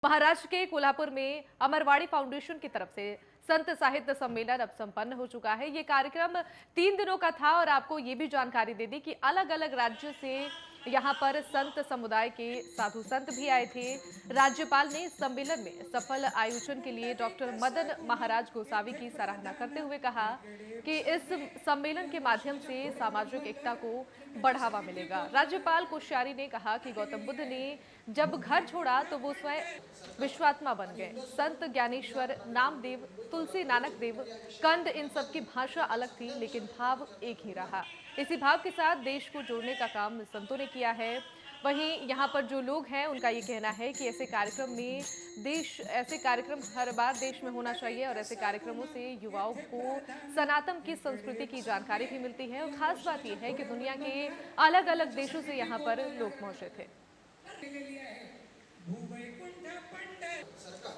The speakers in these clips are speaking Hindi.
महाराष्ट्र के कोल्हापुर में अमरवाड़ी फाउंडेशन की तरफ से संत साहित्य सम्मेलन अब संपन्न हो चुका है। ये कार्यक्रम 3 दिनों का था और आपको ये भी जानकारी दे दी कि अलग अलग राज्यों से यहाँ पर संत समुदाय के साधु संत भी आए थे। राज्यपाल ने इस सम्मेलन में सफल आयोजन के लिए डॉक्टर मदन महाराज गोसावी की सराहना करते हुए कहा कि इस सम्मेलन के माध्यम से सामाजिक एकता को बढ़ावा मिलेगा। राज्यपाल कोश्यारी ने कहा कि गौतम बुद्ध ने जब घर छोड़ा तो वो स्वयं विश्वात्मा बन गए। संत ज्ञानेश्वर, नामदेव, तुलसी, नानक देव, कंद, इन सब की भाषा अलग थी लेकिन भाव एक ही रहा। इसी भाव के साथ देश को जोड़ने का काम संतों ने किया है। वहीं यहाँ पर जो लोग हैं उनका ये कहना है कि ऐसे कार्यक्रम हर बार देश में होना चाहिए और ऐसे कार्यक्रमों से युवाओं को सनातन की संस्कृति की जानकारी भी मिलती है। और खास बात यह है कि दुनिया के अलग अलग देशों से यहाँ पर लोग पहुंचे थे। सरकार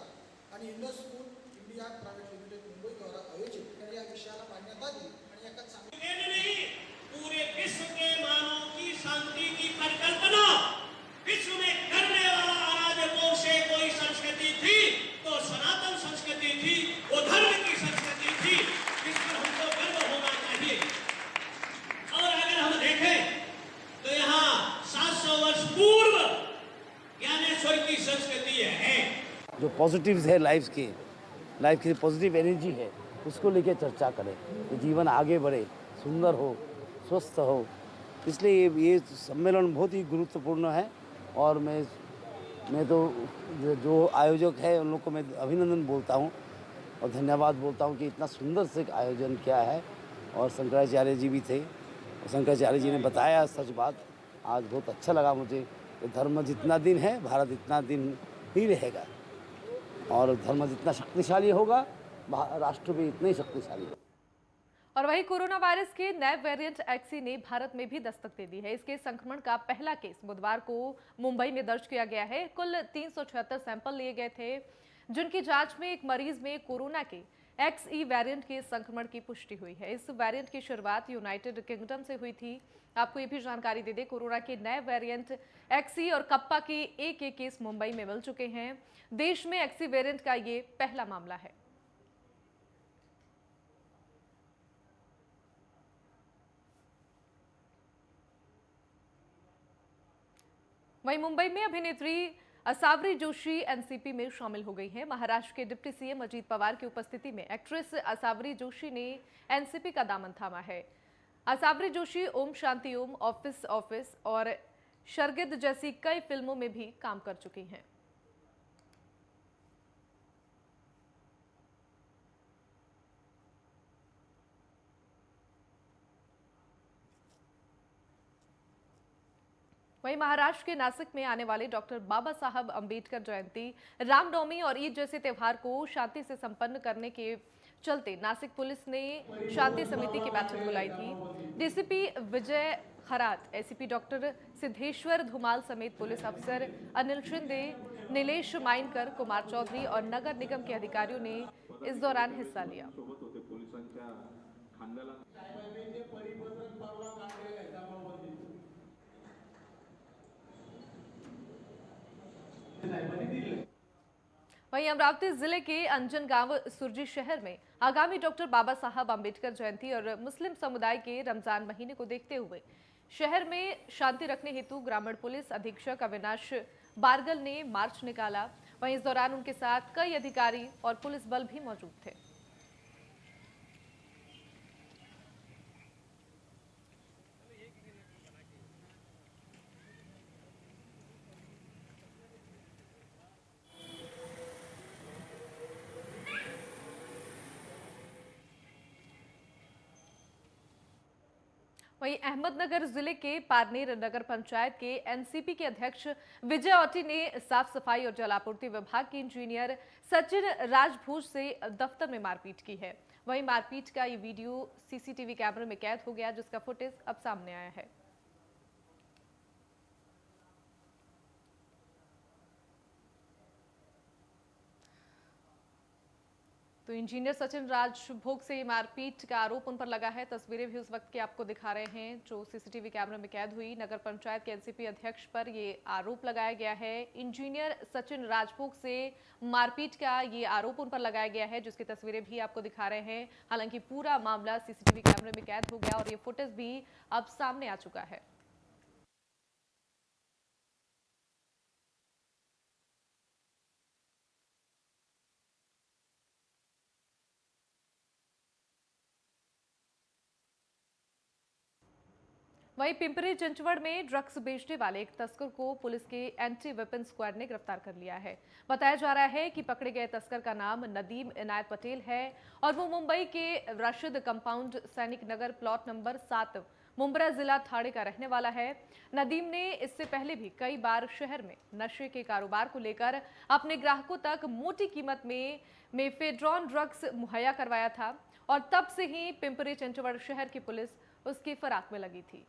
आणि Indus school India private limited Mumbai द्वारा आयोजित या विषयाला मान्यता दी आणि एका नहीं, पूरे विश्व के मानव की शांति की परिकल्पना विश्व में करने वाला आराध्य से कोई संस्कृति थी तो सनातन संस्कृति थी, वो धर्म की संस्कृति थी, जिस पर हमको गर्व होना चाहिए। और अगर हम देखें तो यहाँ 700 वर्ष पूर्व ज्ञानेश्वर की संस्कृति है। जो पॉजिटिव्स है लाइफ की पॉजिटिव एनर्जी है उसको लेके चर्चा करें कि जीवन आगे बढ़े, सुंदर हो, स्वस्थ हो। इसलिए ये सम्मेलन बहुत ही गुरुत्वपूर्ण है और मैं तो जो आयोजक है उन लोग को मैं अभिनंदन बोलता हूँ और धन्यवाद बोलता हूँ कि इतना सुंदर से आयोजन किया है। और शंकराचार्य जी भी थे और शंकराचार्य जी ने बताया सच बात। आज बहुत अच्छा लगा मुझे। धर्म जितना दिन है भारत इतना दिन ही रहेगा और धर्म जितना शक्तिशाली होगा राष्ट्र भी इतना ही शक्तिशाली होगा। और वहीं कोरोना वायरस के नए वेरिएंट एक्सी ने भारत में भी दस्तक दे दी है। इसके संक्रमण का पहला केस बुधवार को मुंबई में दर्ज किया गया है। कुल 376 सैंपल लिए गए थे, जिनकी जांच में एक मरीज में कोरोना के एक्सई वेरिएंट के संक्रमण की पुष्टि हुई है। इस वेरिएंट की शुरुआत यूनाइटेड किंगडम से हुई थी। आपको ये भी जानकारी दे दें, कोरोना के नए वेरिएंट एक्सी और कप्पा के एक केस मुंबई में मिल चुके हैं। देश में एक्सी वेरिएंट का ये पहला मामला है। वहीं मुंबई में अभिनेत्री असावरी जोशी एनसीपी में शामिल हो गई हैं। महाराष्ट्र के डिप्टी सीएम अजीत पवार की उपस्थिति में एक्ट्रेस असावरी जोशी ने एनसीपी का दामन थामा है। असावरी जोशी ओम शांति ओम, ऑफिस और शरगिद जैसी कई फिल्मों में भी काम कर चुकी हैं। वहीं महाराष्ट्र के नासिक में आने वाले डॉक्टर बाबा साहब अंबेडकर जयंती, रामनवमी और ईद जैसे त्योहार को शांति से संपन्न करने के चलते नासिक पुलिस ने शांति समिति की बैठक बुलाई थी। डीसीपी विजय खरात, एसीपी डॉक्टर सिद्धेश्वर धुमाल समेत पुलिस अफसर अनिल शिंदे, नीलेश माइनकर, कुमार चौधरी और नगर निगम के अधिकारियों ने इस दौरान हिस्सा लिया। वहीं अमरावती जिले के अंजन गांव सुरजी शहर में आगामी डॉक्टर बाबा साहब अंबेडकर जयंती और मुस्लिम समुदाय के रमजान महीने को देखते हुए शहर में शांति रखने हेतु ग्रामीण पुलिस अधीक्षक अविनाश बारगल ने मार्च निकाला। वहीं इस दौरान उनके साथ कई अधिकारी और पुलिस बल भी मौजूद थे। वहीं अहमदनगर जिले के पारनेर नगर पंचायत के एनसीपी के अध्यक्ष विजय औटी ने साफ सफाई और जलापूर्ति विभाग के इंजीनियर सचिन राजभूष से दफ्तर में मारपीट की है। वहीं मारपीट का ये वीडियो सीसीटीवी कैमरे में कैद हो गया, जिसका फुटेज अब सामने आया है। तो इंजीनियर सचिन राजभोग से मारपीट का आरोप उन पर लगा है। तस्वीरें भी उस वक्त की आपको दिखा रहे हैं जो सीसीटीवी कैमरे में कैद हुई। नगर पंचायत के एनसीपी अध्यक्ष पर ये आरोप लगाया गया है। इंजीनियर सचिन राजभोग से मारपीट का ये आरोप उन पर लगाया गया है, जिसकी तस्वीरें भी आपको दिखा रहे हैं। हालांकि पूरा मामला सीसीटीवी कैमरे में कैद हो गया और ये फुटेज भी अब सामने आ चुका है। वहीं पिंपरी चिंचवड़ में ड्रग्स बेचने वाले एक तस्कर को पुलिस के एंटी वेपन स्क्वाड ने गिरफ्तार कर लिया है। बताया जा रहा है कि पकड़े गए तस्कर का नाम नदीम इनायत पटेल है और वो मुंबई के राशिद कंपाउंड सैनिक नगर प्लॉट नंबर 7 मुंब्रा जिला थाने का रहने वाला है। नदीम ने इससे पहले भी कई बार शहर में नशे के कारोबार को लेकर अपने ग्राहकों तक मोटी कीमत में मेफेड्रॉन ड्रग्स मुहैया करवाया था और तब से ही पिंपरी चिंचवड़ शहर की पुलिस उसकी फिराक में लगी थी।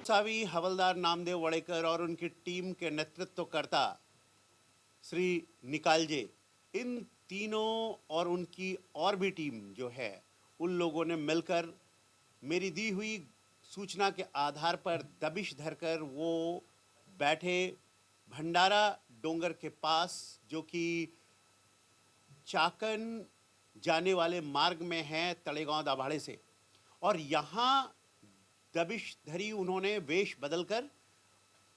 सावी हवलदार नामदेव वड़ेकर और उनकी टीम के नेतृत्वकर्ता श्री निकालजे, इन तीनों और उनकी और भी टीम जो है, उन लोगों ने मिलकर मेरी दी हुई सूचना के आधार पर दबिश धरकर वो बैठे भंडारा डोंगर के पास, जो कि चाकन जाने वाले मार्ग में है तलेगांव दाभाड़े से, और यहाँ दबिश धरी उन्होंने वेश बदलकर।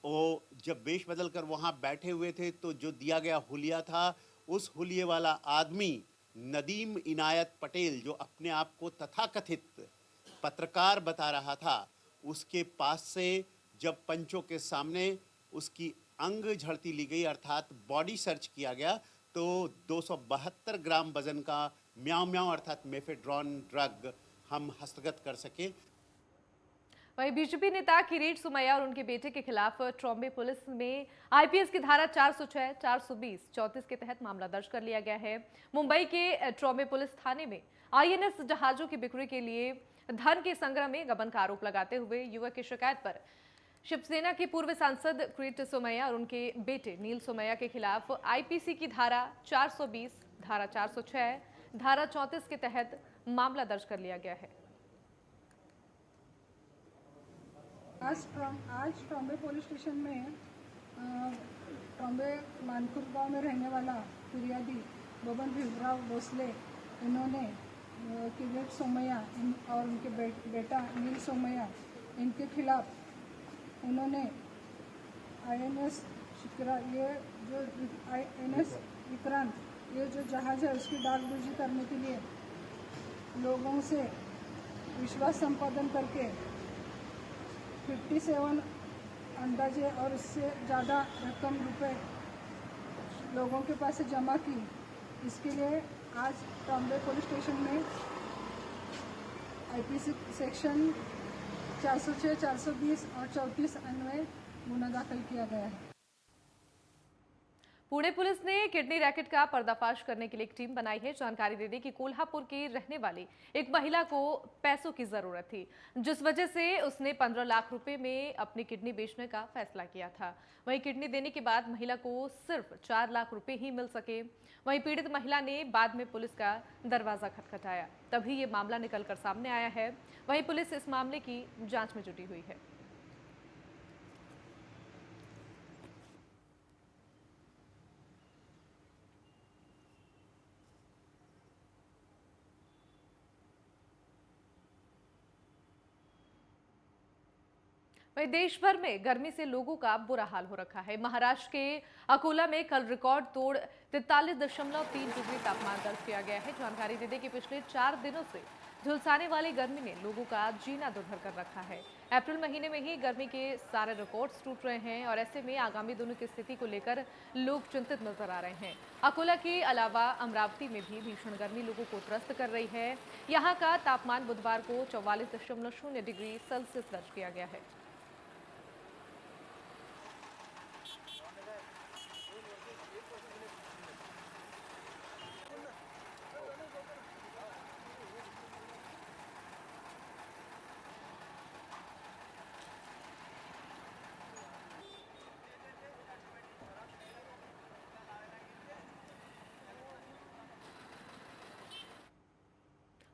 वो जब वेश बदलकर वहाँ बैठे हुए थे तो जो दिया गया हुलिया था, उस हुलिये वाला आदमी नदीम इनायत पटेल, जो अपने आप को तथाकथित पत्रकार बता रहा था, उसके पास से जब पंचों के सामने उसकी अंग झड़ती ली गई, अर्थात बॉडी सर्च किया गया, तो 272 ग्राम वजन का म्याऊ म्याऊ अर्थात मेफेड्रॉन ड्रग हम हस्तगत कर सके। वहीं बीजेपी नेता किरीट सुमैया और उनके बेटे के खिलाफ ट्रॉम्बे पुलिस में आईपीएस की धारा 406, 420, 34 के तहत मामला दर्ज कर लिया गया है। मुंबई के ट्रॉम्बे पुलिस थाने में आईएनएस जहाजों की बिक्री के लिए धन के संग्रह में गबन का आरोप लगाते हुए युवक की शिकायत पर शिवसेना के पूर्व सांसद किरीट सुमैया और उनके बेटे नील सुमैया के खिलाफ आईपीसी की धारा 420, धारा 406, धारा 34 के तहत मामला दर्ज कर लिया गया है। आज ट्रॉम्बे पुलिस स्टेशन में ट्रॉम्बे मानपुर गांव में रहने वाला फिरियादी बबन भीमराव भोसले, इन्होंने किरीट सोमैया और उनके बेटा नील सोमैया, इनके खिलाफ उन्होंने आईएनएस विक्रांत, ये जो जहाज़ है उसकी डाकबंदी करने के लिए लोगों से विश्वास संपादन करके 57 अंदाजे और उससे ज़्यादा रकम रुपए लोगों के पास से जमा की। इसके लिए आज ट्रॉम्बे पुलिस स्टेशन में आईपीसी सेक्शन 406, 420 और 34 अन्वय गुना दाखिल किया गया है। पुणे पुलिस ने किडनी रैकेट का पर्दाफाश करने के लिए एक टीम बनाई है। जानकारी दे दें कि कोल्हापुर की रहने वाली एक महिला को पैसों की जरूरत थी, जिस वजह से उसने 15 लाख रुपए में अपनी किडनी बेचने का फैसला किया था। वहीं किडनी देने के बाद महिला को सिर्फ 4 लाख रुपए ही मिल सके। वहीं पीड़ित महिला ने बाद में पुलिस का दरवाजा खटखटाया, तभी ये मामला निकलकर सामने आया है। वहीं पुलिस इस मामले की जांच में जुटी हुई है। वहीं देश भर में गर्मी से लोगों का बुरा हाल हो रखा है। महाराष्ट्र के अकोला में कल रिकॉर्ड तोड़ 43.3 डिग्री तापमान दर्ज किया गया है। जानकारी दे दें कि पिछले 4 दिनों से झुलसाने वाली गर्मी ने लोगों का जीना दुभर कर रखा है। अप्रैल महीने में ही गर्मी के सारे रिकॉर्ड्स टूट रहे हैं और ऐसे में आगामी दिनों की स्थिति को लेकर लोग चिंतित नजर आ रहे हैं। अकोला के अलावा अमरावती में भी भीषण गर्मी लोगों को त्रस्त कर रही है। यहाँ का तापमान बुधवार को 44.0 डिग्री सेल्सियस दर्ज किया गया है।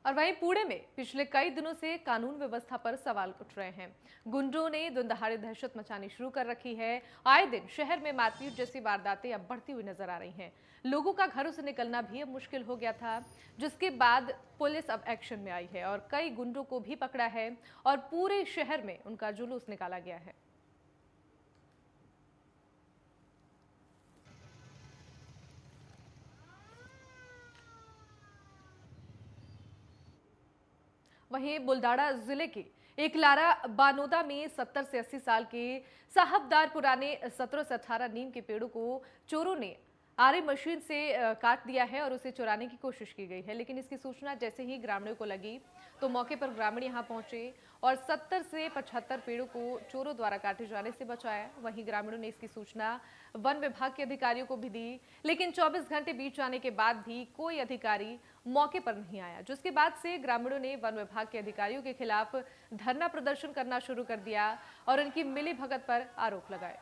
और वहीं पुणे में पिछले कई दिनों से कानून व्यवस्था पर सवाल उठ रहे हैं। गुंडों ने दिन दहाड़े दहशत मचानी शुरू कर रखी है। आए दिन शहर में मारपीट जैसी वारदातें अब बढ़ती हुई नजर आ रही हैं। लोगों का घरों से निकलना भी अब मुश्किल हो गया था, जिसके बाद पुलिस अब एक्शन में आई है और कई गुंडों को भी पकड़ा है और पूरे शहर में उनका जुलूस निकाला गया है। वहीं बुल्डाड़ा जिले के एकलारा बानोदा में 70 से 80 साल के साहबदार पुराने 17 से 18 नीम के पेड़ों को चोरों ने आरे मशीन से काट दिया है और उसे चुराने की कोशिश की गई है। लेकिन इसकी सूचना जैसे ही ग्रामीणों को लगी तो मौके पर ग्रामीण यहां पहुंचे और 70 से 75 पेड़ों को चोरों द्वारा काटे जाने से बचाया। वहीं ग्रामीणों ने इसकी सूचना वन विभाग के अधिकारियों को भी दी, लेकिन 24 घंटे बीत जाने के बाद भी कोई अधिकारी मौके पर नहीं आया, जिसके बाद से ग्रामीणों ने वन विभाग के अधिकारियों के खिलाफ धरना प्रदर्शन करना शुरू कर दिया और उनकी मिलीभगत पर आरोप लगाए।